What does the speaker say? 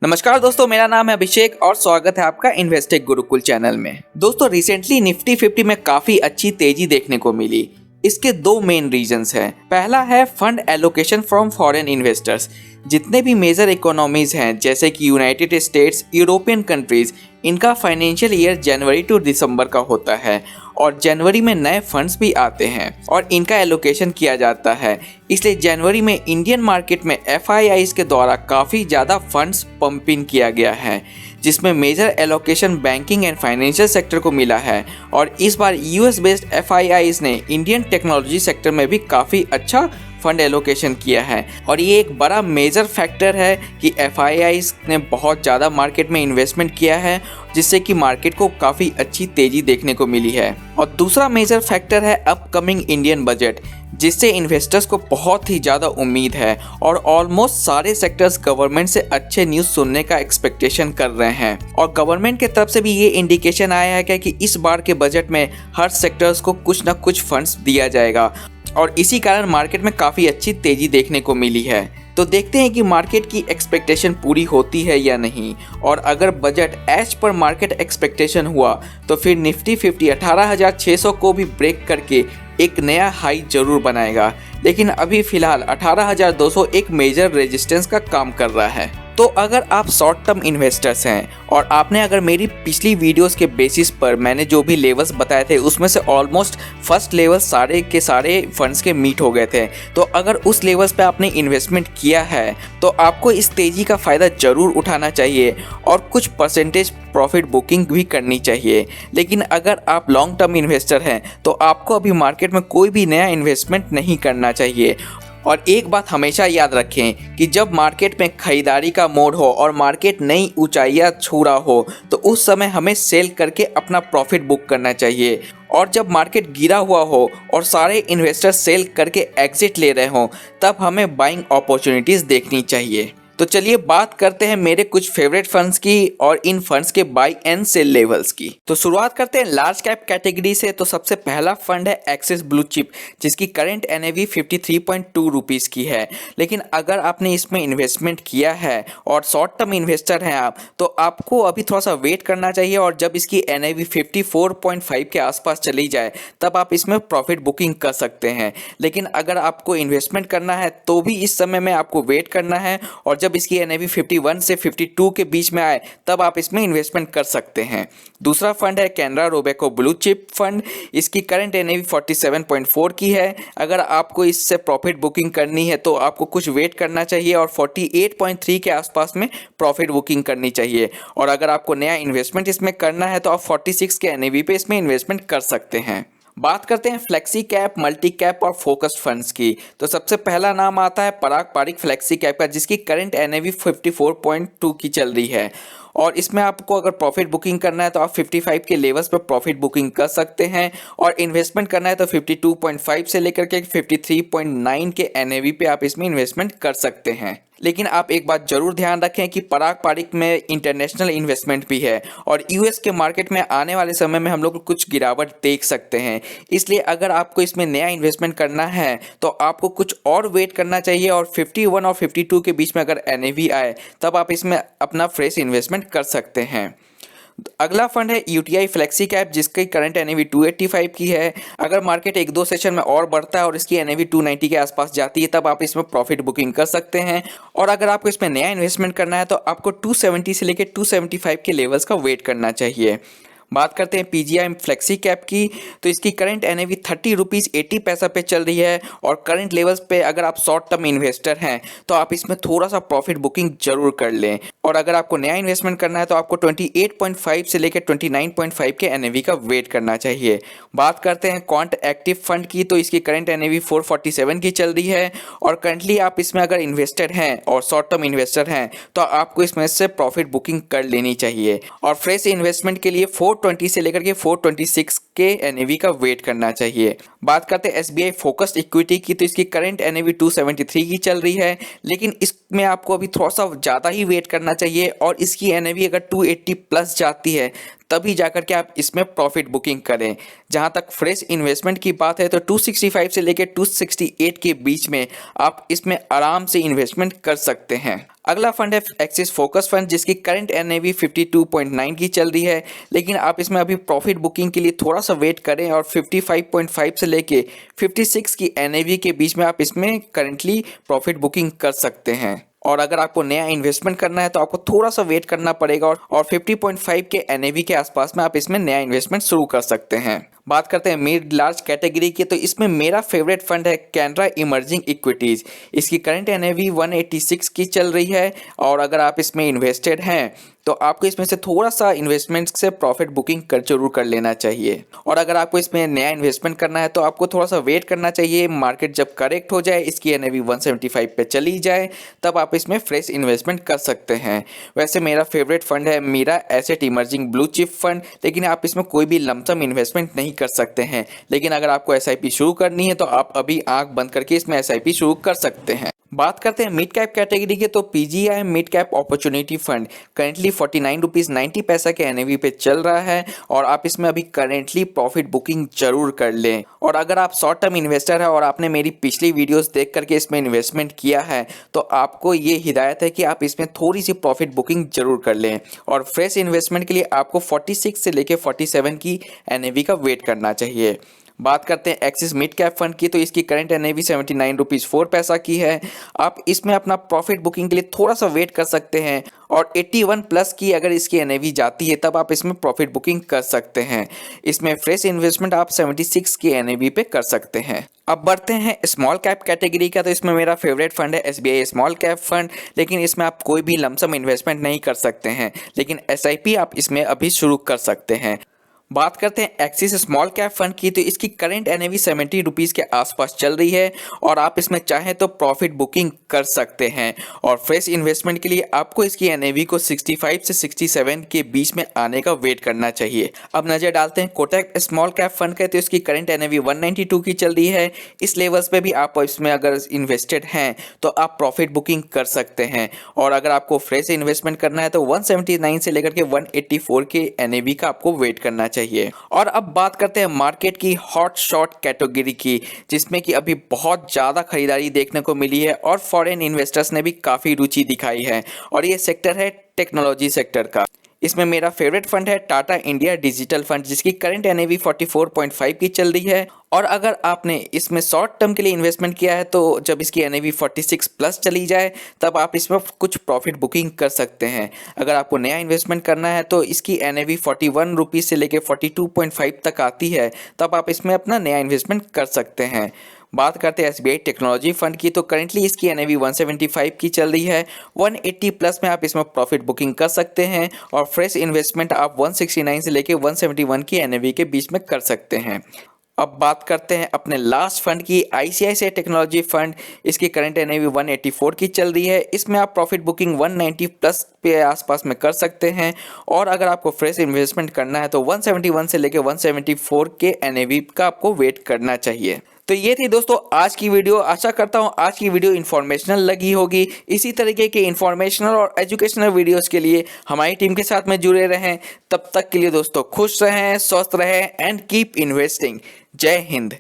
नमस्कार दोस्तों, मेरा नाम है अभिषेक और स्वागत है आपका इन्वेस्टेक गुरुकुल चैनल में। दोस्तों, रिसेंटली निफ्टी 50 में काफी अच्छी तेजी देखने को मिली। इसके दो मेन रीजंस हैं। पहला है fund allocation from foreign investors. जितने भी मेजर इकोनॉमीज हैं जैसे कि यूनाइटेड स्टेट्स, यूरोपियन कंट्रीज, इनका फाइनेंशियल ईयर जनवरी टू दिसंबर का होता है और जनवरी में नए फंड्स भी आते हैं और इनका एलोकेशन किया जाता है। इसलिए जनवरी में इंडियन मार्केट में एफआईआईज के द्वारा काफ़ी ज़्यादा फंड्स पंप इन किया गया है, जिसमें major allocation banking and financial sector को मिला है। और इस बार यूएस बेस्ड एफआईआईज ने इंडियन टेक्नोलॉजी सेक्टर में भी काफ़ी अच्छा फंड एलोकेशन किया है और ये एक बड़ा मेजर फैक्टर है कि एफआईआईज ने बहुत ज़्यादा मार्केट में इन्वेस्टमेंट किया है, जिससे कि मार्केट को काफ़ी अच्छी तेज़ी देखने को मिली है। और दूसरा मेजर फैक्टर है अपकमिंग इंडियन बजट, जिससे इन्वेस्टर्स को बहुत ही ज़्यादा उम्मीद है और ऑलमोस्ट सारे सेक्टर्स गवर्नमेंट से अच्छे न्यूज़ सुनने का एक्सपेक्टेशन कर रहे हैं। और गवर्नमेंट की तरफ से भी ये इंडिकेशन आया है कि इस बार के बजट में हर सेक्टर्स को कुछ ना कुछ फंड्स दिया जाएगा और इसी कारण मार्केट में काफ़ी अच्छी तेज़ी देखने को मिली है। तो देखते हैं कि मार्केट की एक्सपेक्टेशन पूरी होती है या नहीं, और अगर budget as per market expectation हुआ तो फिर निफ्टी 50 18,600 को भी ब्रेक करके एक नया हाई जरूर बनाएगा। लेकिन अभी फिलहाल 18,200 एक मेजर रेजिस्टेंस का काम कर रहा है। तो अगर आप शॉर्ट टर्म इन्वेस्टर्स हैं और आपने अगर मेरी पिछली वीडियोस के बेसिस पर मैंने जो भी लेवल्स बताए थे उसमें से ऑलमोस्ट फर्स्ट लेवल सारे के सारे फंड्स के मीट हो गए थे, तो अगर उस लेवल्स पे आपने इन्वेस्टमेंट किया है तो आपको इस तेज़ी का फ़ायदा ज़रूर उठाना चाहिए और कुछ परसेंटेज प्रॉफिट बुकिंग भी करनी चाहिए। लेकिन अगर आप लॉन्ग टर्म इन्वेस्टर हैं तो आपको अभी मार्केट में कोई भी नया इन्वेस्टमेंट नहीं करना चाहिए। और एक बात हमेशा याद रखें कि जब मार्केट में खरीदारी का मोड हो और मार्केट नई ऊंचाइयां छू रहा हो तो उस समय हमें सेल करके अपना प्रॉफिट बुक करना चाहिए। और जब मार्केट गिरा हुआ हो और सारे इन्वेस्टर सेल करके एग्जिट ले रहे हों तब हमें बाइंग अपॉर्चुनिटीज़ देखनी चाहिए। तो चलिए बात करते हैं मेरे कुछ फेवरेट फंड्स की और इन फंड्स के बाई एंड सेल लेवल्स की। तो शुरुआत करते हैं लार्ज कैप कैटेगरी से। तो सबसे पहला फंड है एक्सिस ब्लू चिप, जिसकी करंट एनएवी 53.2 रुपीज़ की है। लेकिन अगर आपने इसमें इन्वेस्टमेंट किया है और शॉर्ट टर्म इन्वेस्टर हैं आप, तो आपको अभी थोड़ा सा वेट करना चाहिए और जब इसकी एनएवी 54.5 के आसपास चली जाए तब आप इसमें प्रॉफिट बुकिंग कर सकते हैं। लेकिन अगर आपको इन्वेस्टमेंट करना है तो भी इस समय में आपको वेट करना है और जब इसकी एनएवी 51 से 52 के बीच में आए तब आप इसमें इन्वेस्टमेंट कर सकते हैं। दूसरा फंड है Canara Robeco blue Chip fund. इसकी करंट एनएवी 47.4 की है। अगर आपको इससे प्रॉफिट बुकिंग करनी है तो आपको कुछ वेट करना चाहिए और 48.3 के आसपास में प्रॉफिट बुकिंग करनी चाहिए। और अगर आपको नया इन्वेस्टमेंट इसमें करना है तो आप 46 के एनएवी पे इसमें इन्वेस्टमेंट कर सकते हैं। बात करते हैं फ्लेक्सी कैप, मल्टी कैप और फोकस फंड्स की। तो सबसे पहला नाम आता है पराग पारिक फ्लेक्सी कैप का, जिसकी करंट एनएवी 54.2 की चल रही है। और इसमें आपको अगर प्रॉफिट बुकिंग करना है तो आप 55 के लेवल्स पर प्रॉफिट बुकिंग कर सकते हैं और इन्वेस्टमेंट करना है तो 52.5 से लेकर के 53.9 के एनएवी पे आप इसमें इन्वेस्टमेंट कर सकते हैं। लेकिन आप एक बात जरूर ध्यान रखें कि पराग पारिक में इंटरनेशनल इन्वेस्टमेंट भी है और यूएस के मार्केट में आने वाले समय में हम लोग कुछ गिरावट देख सकते हैं। इसलिए अगर आपको इसमें नया इन्वेस्टमेंट करना है तो आपको कुछ और वेट करना चाहिए और 51 और 52 के बीच में अगर एनएवी आए तब आप इसमें अपना फ्रेश इन्वेस्टमेंट कर सकते हैं। अगला फंड है यूटीआई फ्लेक्सी कैप, जिसकी करंट एनएवी 285 की है। अगर मार्केट एक दो सेशन में और बढ़ता है और इसकी एनएवी 290 के आसपास जाती है तब आप इसमें प्रॉफिट बुकिंग कर सकते हैं। और अगर आपको इसमें नया इन्वेस्टमेंट करना है तो आपको 270 से लेकर 275 के लेवल्स का वेट करना चाहिए। बात करते हैं पीजीआई फ्लेक्सी कैप की। तो इसकी करंट एनएवी 30 रुपीज़ 80 पैसा पे चल रही है और करंट लेवल्स पे अगर आप शॉर्ट टर्म इन्वेस्टर हैं तो आप इसमें थोड़ा सा प्रॉफिट बुकिंग जरूर कर लें। और अगर आपको नया इन्वेस्टमेंट करना है तो आपको 28.5 से लेकर 29.5 के एनएवी का वेट करना चाहिए। बात करते हैं क्वांट एक्टिव फंड की। तो इसकी करंट एनएवी 447 की चल रही है और करंटली आप इसमें अगर इन्वेस्टेड हैं और शॉर्ट टर्म इन्वेस्टर हैं तो आपको इसमें से प्रॉफिट बुकिंग कर लेनी चाहिए। और फ्रेश इन्वेस्टमेंट के लिए 420 से लेकर के 426 के एनएवी का वेट करना चाहिए। बात करते हैं एसबीआई फोकस्ड इक्विटी की। तो इसकी करंट एनएवी 273 की चल रही है, लेकिन इसमें आपको अभी थोड़ा सा ज़्यादा ही वेट करना चाहिए और इसकी एनएवी अगर 280 प्लस जाती है तभी जाकर के आप इसमें प्रॉफिट बुकिंग करें। जहां तक फ्रेश इन्वेस्टमेंट की बात है तो 265 से लेकर 268 के बीच में आप इसमें आराम से इन्वेस्टमेंट कर सकते हैं। अगला फंड है एक्सिस फोकस फंड, जिसकी करंट एनएवी 52.9 की चल रही है, लेकिन आप इसमें अभी प्रॉफिट बुकिंग के लिए थोड़ा सा वेट करें और 55.5 से लेके 56 की एनएवी के बीच में आप इसमें करंटली प्रॉफिट बुकिंग कर सकते हैं। और अगर आपको नया इन्वेस्टमेंट करना है तो आपको थोड़ा सा वेट करना पड़ेगा और 50.5 के एनएवी के आसपास में आप इसमें नया इन्वेस्टमेंट शुरू कर सकते हैं। बात करते हैं मिड लार्ज कैटेगरी की, तो इसमें मेरा फेवरेट फंड है कैनरा इमर्जिंग इक्विटीज। इसकी करंट एनएवी 186 की चल रही है और अगर आप इसमें इन्वेस्टेड हैं तो आपको इसमें से थोड़ा सा इन्वेस्टमेंट से प्रॉफिट बुकिंग जरूर कर लेना चाहिए। और अगर आपको इसमें नया इन्वेस्टमेंट करना है तो आपको थोड़ा सा वेट करना चाहिए, मार्केट जब करेक्ट हो जाए, इसकी एनएवी 175 पे चली जाए, तब आप इसमें फ्रेश इन्वेस्टमेंट कर सकते हैं। वैसे मेरा फेवरेट फंड है Mirae Asset Emerging Blue Chip Fund, लेकिन आप इसमें कोई भी लमसम इन्वेस्टमेंट नहीं कर सकते हैं। लेकिन अगर आपको एसआईपी शुरू करनी है तो आप अभी आंख बंद करके इसमें एसआईपी शुरू कर सकते हैं। बात करते हैं मिड कैप कैटेगरी के, तो PGI mid cap opportunity fund currently 49 rupees 90 पैसा के एनएवी पे चल रहा है और आप इसमें अभी करेंटली प्रॉफिट बुकिंग जरूर कर लें। और अगर आप शॉर्ट टर्म इन्वेस्टर है और आपने मेरी पिछली वीडियोस देख करके इसमें इन्वेस्टमेंट किया है तो आपको ये हिदायत है कि आप इसमें थोड़ी सी प्रॉफिट बुकिंग जरूर कर लें। और फ्रेश इन्वेस्टमेंट के लिए आपको 46 से लेके 47 की एनएवी का वेट करना चाहिए। बात करते हैं एक्सिस मिड कैप फंड की, तो इसकी करंट एनएवी 79 रुपीज़ 4 पैसा की है। आप इसमें अपना प्रॉफिट बुकिंग के लिए थोड़ा सा वेट कर सकते हैं और 81 प्लस की अगर इसकी एनएवी जाती है तब आप इसमें प्रॉफिट बुकिंग कर सकते हैं। इसमें फ्रेश इन्वेस्टमेंट आप 76 की एनएवी पे कर सकते हैं। अब बढ़ते हैं स्मॉल कैप कैटेगरी का, तो इसमें मेरा फेवरेट फंड है एसबीआई स्मॉल कैप फंड, लेकिन इसमें आप कोई भी लमसम इन्वेस्टमेंट नहीं कर सकते हैं, लेकिन एसआईपी आप इसमें अभी शुरू कर सकते हैं। बात करते हैं एक्सिस स्मॉल कैप फंड की, तो इसकी करंट एनएवी 70 रुपीज़ के आसपास चल रही है और आप इसमें चाहें तो प्रॉफिट बुकिंग कर सकते हैं। और फ्रेश इन्वेस्टमेंट के लिए आपको इसकी एनएवी को 65 से 67 के बीच में आने का वेट करना चाहिए। अब नज़र डालते हैं कोटक स्मॉल कैप फंड का, तो इसकी करंट एनएवी 192 की चल रही है। इस लेवल्स पे भी आप इसमें अगर इन्वेस्टेड हैं तो आप प्रॉफिट बुकिंग कर सकते हैं। और अगर आपको फ्रेश इन्वेस्टमेंट करना है तो 179 से लेकर के 184 के एनएवी का आपको वेट करना चाहिए। और अब बात करते हैं मार्केट की हॉट शॉट कैटेगरी की, जिसमें कि अभी बहुत ज़्यादा खरीदारी देखने को मिली है और फॉरेन इन्वेस्टर्स ने भी काफ़ी रुचि दिखाई है और ये सेक्टर है टेक्नोलॉजी सेक्टर का। इसमें मेरा फेवरेट फंड है टाटा इंडिया डिजिटल फंड, जिसकी करंट एनएवी 44.5 की चल रही है। और अगर आपने इसमें शॉर्ट टर्म के लिए इन्वेस्टमेंट किया है तो जब इसकी एनएवी 46 प्लस चली जाए तब आप इसमें कुछ प्रॉफिट बुकिंग कर सकते हैं। अगर आपको नया इन्वेस्टमेंट करना है तो इसकी एनएवी 41 रुपीज़ से लेकर 42.5 तक आती है, तब आप इसमें अपना नया इन्वेस्टमेंट कर सकते हैं। बात करते हैं एसबीआई टेक्नोलॉजी फंड की, तो करेंटली इसकी एनएवी 175 की चल रही है। 180 प्लस में आप इसमें प्रॉफिट बुकिंग कर सकते हैं और फ्रेश इन्वेस्टमेंट आप 169 से लेके 171 की एनएवी के बीच में कर सकते हैं। अब बात करते हैं अपने लास्ट फंड की, आईसीआईसीआई टेक्नोलॉजी फंड। इसकी करंट एनएवी 184 की चल रही है। इसमें आप प्रॉफिट बुकिंग 190 प्लस पे आसपास में कर सकते हैं और अगर आपको फ्रेश इन्वेस्टमेंट करना है तो 171 से लेके 174 के एनएवी का आपको वेट करना चाहिए। तो ये थी दोस्तों आज की वीडियो। आशा करता हूँ आज की वीडियो इन्फॉर्मेशनल लगी होगी। इसी तरीके के इन्फॉर्मेशनल और एजुकेशनल वीडियोस के लिए हमारी टीम के साथ में जुड़े रहें। तब तक के लिए दोस्तों खुश रहें, स्वस्थ रहें एंड कीप इन्वेस्टिंग। जय हिंद।